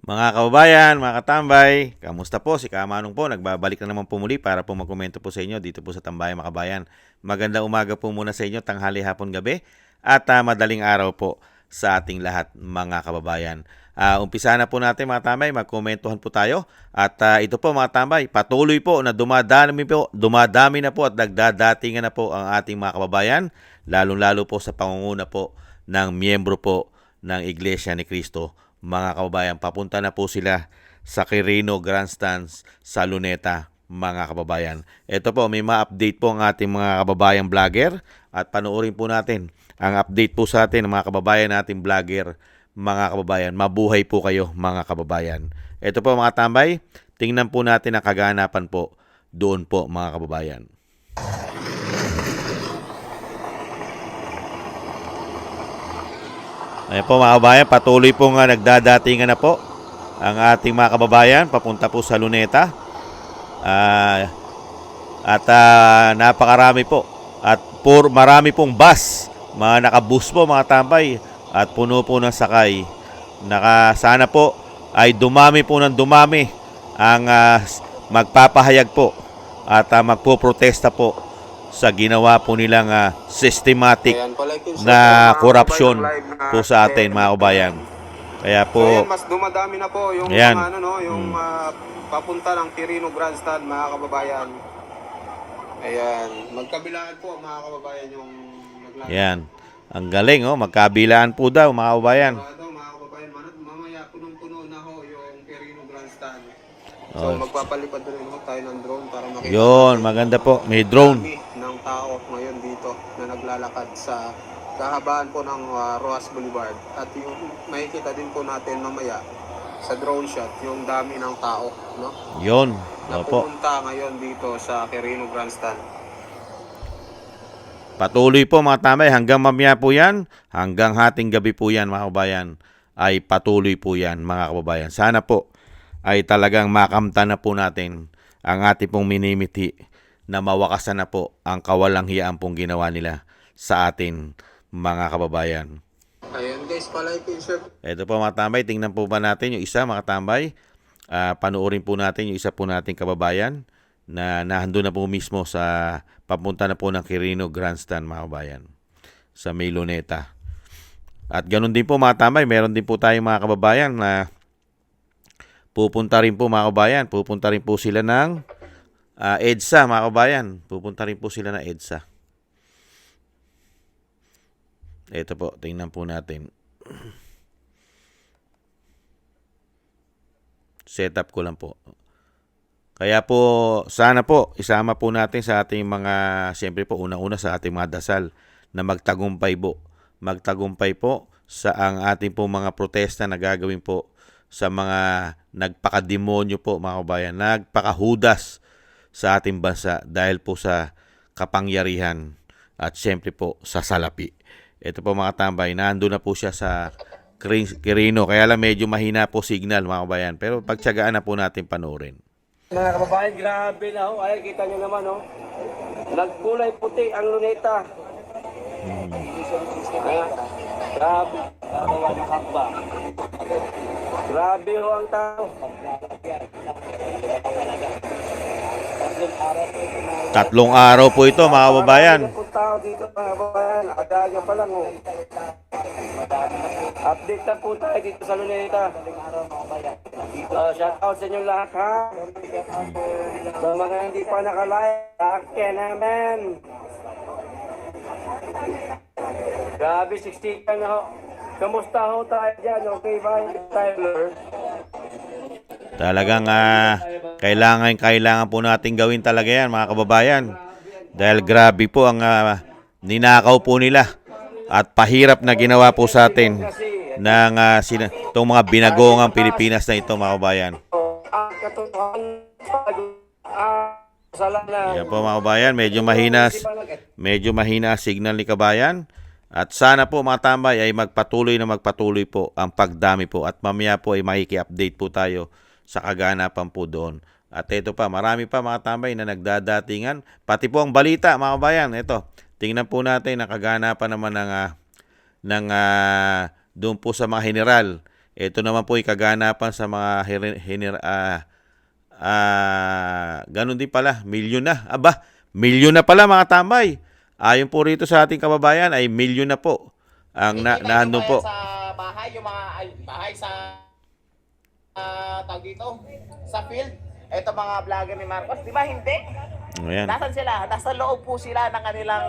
Mga kababayan, mga katambay, kamusta po? Si Kamanong po, nagbabalik na naman po muli para po magkomento po sa inyo dito po sa Tambayan mga kabayan. Magandang umaga po muna sa inyo, tanghali, hapon, gabi, at madaling araw po sa ating lahat mga kababayan. Umpisa na po natin mga tambay, magkomentuhan po tayo. At ito po mga tambay, patuloy po na dumadami na po at nagdadatingan na po ang ating mga kababayan, lalong-lalo po sa pangunguna po ng miyembro po ng Iglesia ni Cristo. Mga kababayan, papunta na po sila sa Quirino Grandstands sa Luneta, mga kababayan. Ito po, may ma-update po ang ating mga kababayang vlogger at panoorin po natin ang update po sa atin ng mga kababayan nating vlogger, mga kababayan. Mabuhay po kayo, mga kababayan. Ito po mga tambay, tingnan po natin ang kaganapan po doon po, mga kababayan. Ayan po mga kababayan, patuloy po nga nagdadatingan na po ang ating mga kababayan papunta po sa Luneta. Napakarami po at marami pong bus, mga nakabus po mga tambay at puno po ng sakay. Sana po ay dumami po ng dumami ang magpapahayag po at magpoprotesta po sa ginawa po nilang systematic na korupsyon po sa atin mga kabayan. Kaya po, so, mas dumadami na po yung yung papunta ng Quirino Grandstand, mga kababayan. Ayan, magkabilaan po mga kababayan yung naglalakad. Ayan. Ang galing magkabilaan po daw mga kababayan. Mga kababayan, mamaya punong-puno na ho yung Quirino Grandstand. So magpapalipad rin ho tayo ng drone para makita. Yun, maganda po. May drone. Ng tao ngayon dito na naglalakad sa kahabaan po ng Rojas Boulevard. At yung makikita din po natin mamaya sa drone shot yung dami ng tao, no? Yun. Na Opo. pumunta ngayon dito sa Quirino Grandstand. Patuloy po mga tambay hanggang mamaya po yan, hanggang hating gabi po yan mga kababayan, ay patuloy po yan mga kababayan. Sana po ay talagang makamta na po natin ang ating pong minimiti na mawakasan na po ang kawalang hiyaan pong ginawa nila sa atin mga kababayan. Ayan guys, palike and share. Ito po mga tambay, tingnan po ba natin yung isa mga tambay. Panuorin po natin yung isa po nating kababayan na nandun na po mismo sa papunta na po ng Quirino Grandstand mga kababayan sa May Luneta. At ganun din po mga tambay, meron din po tayong mga kababayan na pupunta rin po mga kababayan. Pupunta rin po sila ng EDSA mga kababayan. Pupunta rin po sila ng EDSA. Ito po, tingnan po natin. Setup ko lang po. Kaya po, sana po, isama po natin sa ating mga, siyempre po, unang-una sa ating mga dasal na magtagumpay po. Magtagumpay po sa ang ating po mga protesta na gagawin po sa mga nagpakademonyo po mga kabayan, nagpakahudas sa ating bansa dahil po sa kapangyarihan at siyempre po sa salapi. Ito po mga tambay, nando na po siya sa Quirino. Kaya lang medyo mahina po signal mga kabayan. Pero pagtsagaan na po natin panoorin. Mga kababayan, grabe na ho. Ay, kita nyo naman ho. Nagkulay puti ang luneta. Grabe. Grabe ho ang tao. 3 araw po ito mga kababayan. Tao dito mga kababayan. Nakadaga pa lang ho. Update na po tayo dito sa luneta. Shout out sa inyo lahat ha. Sa mga hindi pa nakalike, akin naman. Grabe, 60 ka na ho. Kamusta ho tayo dyan? Okay ba, Tyler? Talagang kailangan po natin gawin talaga yan mga kababayan. Dahil grabe po ang ninakaw po nila at pahirap na ginawa po sa atin ng itong mga binagongang Pilipinas na ito mga kababayan. Yan po mga kabayan, medyo mahina signal ni kabayan. At sana po mga tambay ay magpatuloy po ang pagdami po at mamaya po ay makiki-update po tayo sa kaganapan po doon. At ito pa, marami pa mga tambay na nagdadatingan. Pati po ang balita mga kabayan. Ito, tingnan po natin ang kaganapan naman ng doon po sa mga general. ito naman po yung kaganapan sa mga ganun din pala, milyon na. Aba, milyon na pala mga tambay. Ayon po rito sa ating kababayan ay milyon na po ang Hindi ba yung naandun bayad po. sa bahay, yung mga bahay sa tawag dito, sa field? Ito mga vlogger ni Marcos, di ba hindi? Ayan. Nasaan sila? Nasa loob po sila ng kanilang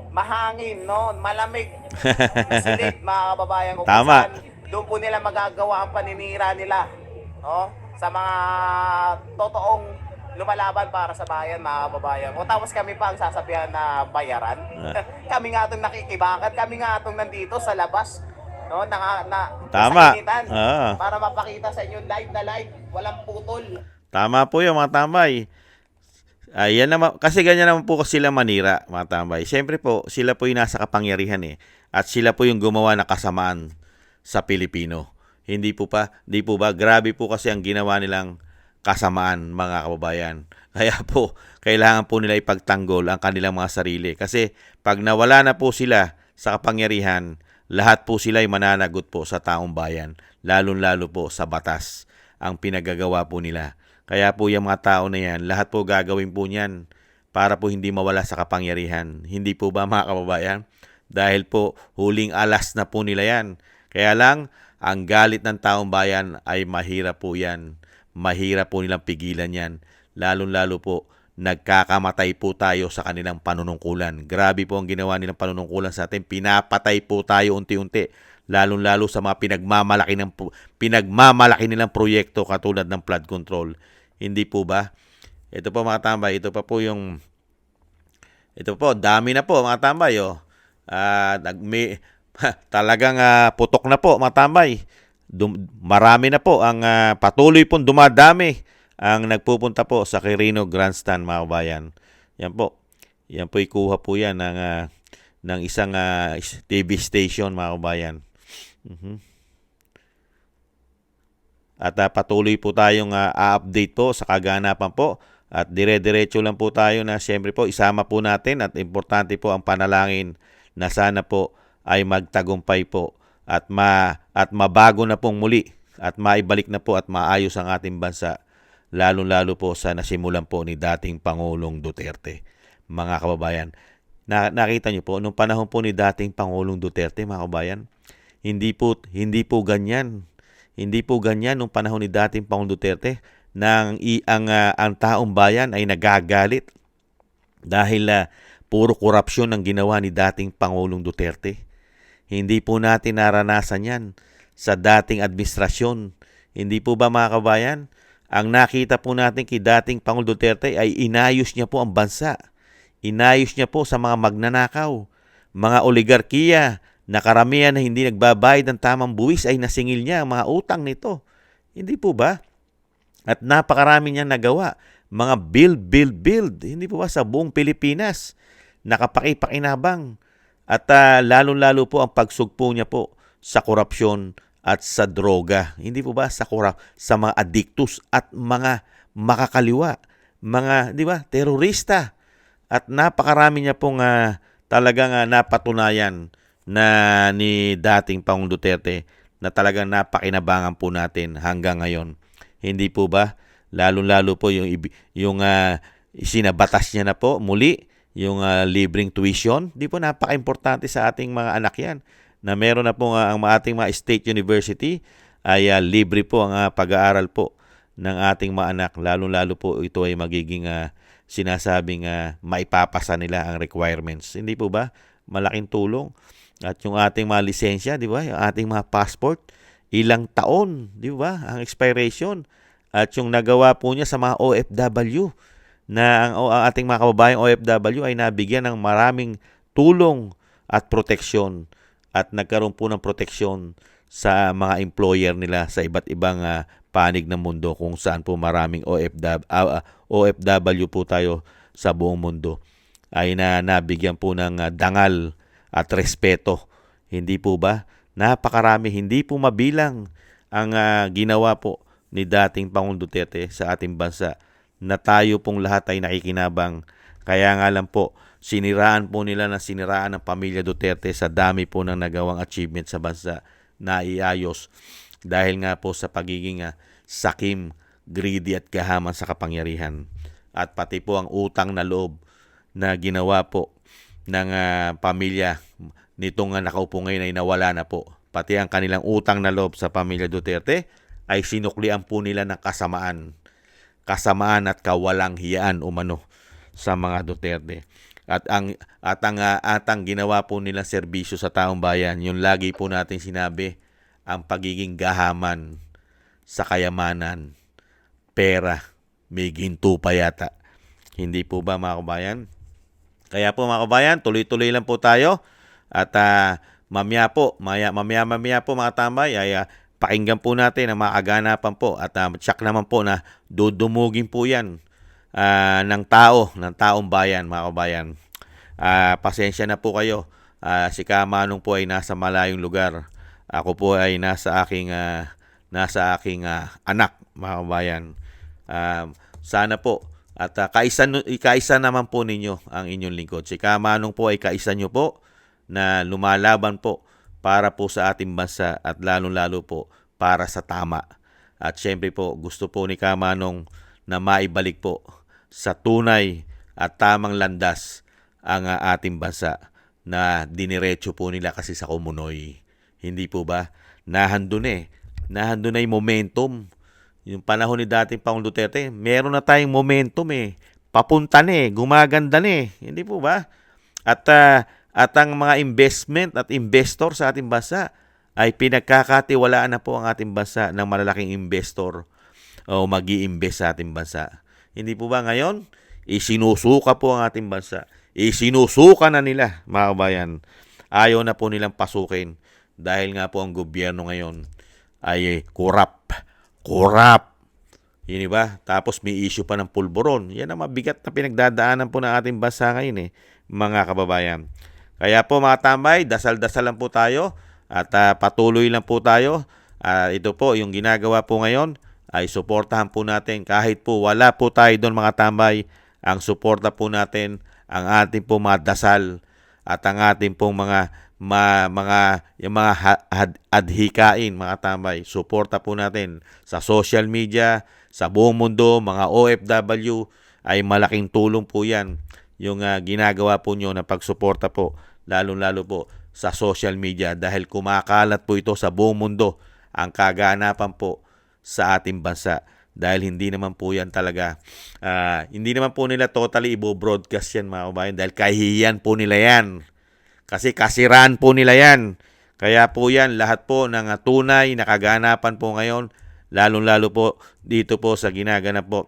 mahangin, no? Malamig na silid, mga kababayan ko. Tama. Kung saan doon po nila magagawa ang paninira nila, no? Sa mga totoong lumalaban para sa bayan, mga kababayan ko. Tapos kami pa ang sasabihan na bayaran. Kami nga itong nakikibakan, kami nga itong nandito sa labas, no? Tama. Sa initan, Ah. para mapakita sa inyo live na live, walang putol. Tama po yung mga tambay. Ayan naman, kasi ganyan naman po sila manira, mga tambay. Siyempre po, sila po yung nasa kapangyarihan eh. At sila po yung gumawa ng kasamaan sa Pilipino. Hindi po ba? Grabe po kasi ang ginawa nilang kasamaan, mga kababayan. Kaya po, kailangan po nila ipagtanggol ang kanilang mga sarili. Kasi pag nawala na po sila sa kapangyarihan, lahat po sila ay mananagot po sa taong bayan. Lalo-lalo po sa batas ang pinagagawa po nila. Kaya po yung mga tao na yan, lahat po gagawin po niyan para po hindi mawala sa kapangyarihan. Hindi po ba mga kababayan? Dahil po huling alas na po nila yan. Kaya lang, ang galit ng taong bayan ay mahirap po yan. Mahirap po nilang pigilan yan. Lalo-lalo po, nagkakamatay po tayo sa kanilang panunungkulan. Grabe po ang ginawa nilang panunungkulan sa atin. Pinapatay po tayo unti-unti. Lalo-lalo sa mga pinagmamalaki nilang proyekto katulad ng flood control. Hindi po ba? Ito po mga tambay, ito po, dami na po mga tambay. Oh. Talagang putok na po mga tambay. Marami na po ang patuloy pong dumadami ang nagpupunta po sa Quirino Grandstand mga kabayan. Yan po. Yan po ikuha po yan ng isang TV station mga kabayan. At patuloy po tayong update po sa kaganapan po. At dire-diretso lang po tayo na siyempre po isama po natin at importante po ang panalangin na sana po ay magtagumpay po at mabago na pong muli at maibalik na po at maayos ang ating bansa. Lalo-lalo po sa nasimulan po ni dating Pangulong Duterte. Mga kababayan, nakita niyo po, nung panahon po ni dating Pangulong Duterte, mga kababayan, hindi po ganyan. Hindi po ganyan nung panahon ni dating Pangulong Duterte nang ang taong bayan ay nagagalit dahil puro korupsyon ang ginawa ni dating Pangulong Duterte. Hindi po natin naranasan yan sa dating administrasyon. Hindi po ba mga kabayan? Ang nakita po natin kay dating Pangulong Duterte ay inayos niya po ang bansa. Inayos niya po sa mga magnanakaw, mga oligarkiya, na karamihan na hindi nagbabayad ng tamang buwis ay nasingil niya ang mga utang nito. Hindi po ba? At napakarami niya nagawa. Mga build. Hindi po ba sa buong Pilipinas? Nakapakipakinabang. At lalo-lalo po ang pagsugpo niya po sa korupsyon at sa droga. Hindi po ba sa mga addictus at mga makakaliwa, mga, di ba, terorista. At napakarami niya pong talagang napatunayan na ni dating Pangulong Duterte na talagang napakinabangan po natin hanggang ngayon. Hindi po ba? Lalo-lalo po yung sinabatas niya na po muli, yung libreng tuition. Di po napaka-importante sa ating mga anak yan. Na meron na po ang ating mga state university ay libre po ang pag-aaral po ng ating mga anak. Lalo-lalo po ito ay magiging sinasabing maipapasa nila ang requirements. Hindi po ba? Malaking tulong. At yung ating mga lisensya, di ba? Yung ating mga passport, ilang taon, di ba? Ang expiration. At yung nagawa po niya sa mga OFW, na ang ating mga kababayang OFW ay nabigyan ng maraming tulong at proteksyon. At nagkaroon po ng proteksyon sa mga employer nila sa iba't ibang panig ng mundo kung saan po maraming OFW po tayo sa buong mundo ay nabigyan po ng dangal at respeto. Hindi po ba? Napakarami, hindi po mabilang ang ginawa po ni dating Pangulong Duterte sa ating bansa na tayo pong lahat ay nakikinabang. Kaya nga lang po, siniraan ng pamilya Duterte sa dami po ng nagawang achievement sa bansa na iayos dahil nga po sa pagiging sakim, greedy at gahaman sa kapangyarihan. At pati po ang utang na loob na ginawa po ng pamilya nitong nakaupo ngayon ay nawala na po. Pati ang kanilang utang na loob sa pamilya Duterte ay sinuklian po nila ng kasamaan at kawalang hiyaan umano sa mga Duterte. At ang ginawa po nilang serbisyo sa taong bayan, yung lagi po natin sinabi, ang pagiging gahaman sa kayamanan, pera, may ginto pa yata. Hindi po ba mga kabayan? Kaya po mga kabayan, tuloy-tuloy lang po tayo at mamaya po mga tambay ay pakinggan po natin ang mga kaganapan po at tsak naman po na dudumugin po yan ng taong bayan mga kabayan. Pasensya na po kayo. Si Kamanong po ay nasa malayong lugar. Ako po ay nasa aking anak mga kabayan. Sana po at kaisa naman po ninyo ang inyong lingkod. Si Kamanong po ay kaisa nyo po na lumalaban po para po sa ating bansa at lalong-lalo po para sa tama. At syempre po gusto po ni Kamanong na maibalik po sa tunay at tamang landas ang ating bansa na diniretso po nila kasi sa Kumunoy. Hindi po ba? Nahandun na yung momentum. Yung panahon ni dating Pangulong Duterte, meron na tayong momentum papunta gumaganda hindi po ba? At ang mga investment at investor sa ating bansa ay pinagkakatiwalaan na po ang ating bansa ng malalaking investor o mag-i-invest sa ating bansa. Hindi po ba ngayon? Isinusuka po ang ating bansa. Isinusuka na nila, mga kabayan. Ayaw na po nilang pasukin dahil nga po ang gobyerno ngayon ay corrupt. Yun ba? Tapos may issue pa ng pulburon. Yan ang mabigat na pinagdadaanan po ng ating bansa ngayon mga kababayan. Kaya po mga tambay, dasal-dasal lang po tayo at patuloy lang po tayo. Ito po, yung ginagawa po ngayon ay suportahan po natin kahit po wala po tayo doon mga tambay. Ang suporta po natin, ang ating po mga dasal at ang ating pong yung mga adhikain mga tambay. Suporta po natin sa social media, sa buong mundo, mga OFW ay malaking tulong po yan. Yung ginagawa po nyo na pagsuporta po, lalong-lalo po sa social media dahil kumakalat po ito sa buong mundo ang kaganapan po sa ating bansa. Dahil hindi naman po yan talaga, hindi naman po nila totally i-broadcast yan mga kabayan dahil kahihiyan po nila yan. Kasi kasiraan po nila yan. Kaya po yan, lahat po ng tunay na kaganapan po ngayon, lalong-lalo po dito po sa ginaganap po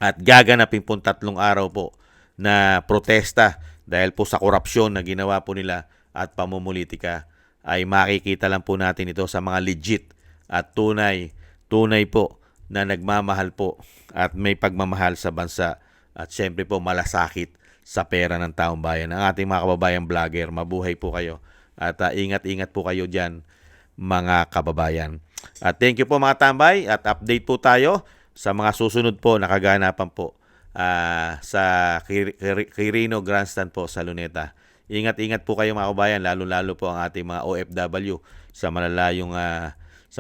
at gaganapin po 3 araw po na protesta dahil po sa korupsyon na ginawa po nila at pamumulitika ay makikita lang po natin ito sa mga legit at tunay po na nagmamahal po at may pagmamahal sa bansa at syempre po malasakit sa pera ng taong bayan. Ang ating mga kababayang vlogger, mabuhay po kayo at ingat-ingat po kayo dyan mga kababayan. At thank you po mga tambay at update po tayo sa mga susunod po na kaganapan po sa Quirino Grandstand po sa Luneta. Ingat-ingat po kayo mga kababayan, lalo-lalo po ang ating mga OFW sa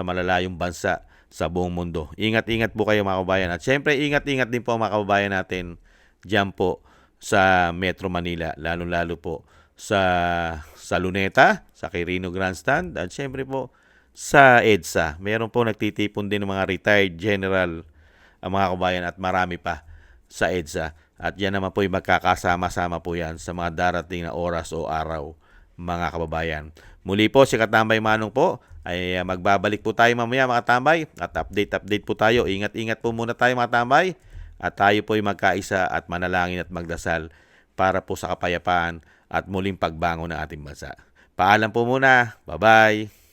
malalayong bansa sa buong mundo. Ingat-ingat po kayo mga kababayan. At syempre, ingat-ingat din po mga kababayan natin dyan po sa Metro Manila, lalo-lalo po sa Luneta, sa Quirino Grandstand, at syempre po sa EDSA. Meron po nagtitipon din ng mga retired general ang mga kababayan at marami pa sa EDSA. At yan naman po yung magkakasama-sama po yan sa mga darating na oras o araw mga kababayan. Muli po si Katambay Manong po ay magbabalik po tayo mamaya mga tambay at update po tayo. Ingat-ingat po muna tayo mga tambay at tayo po ay magkaisa at manalangin at magdasal para po sa kapayapaan at muling pagbangon ng ating bansa. Paalam po muna. Bye-bye.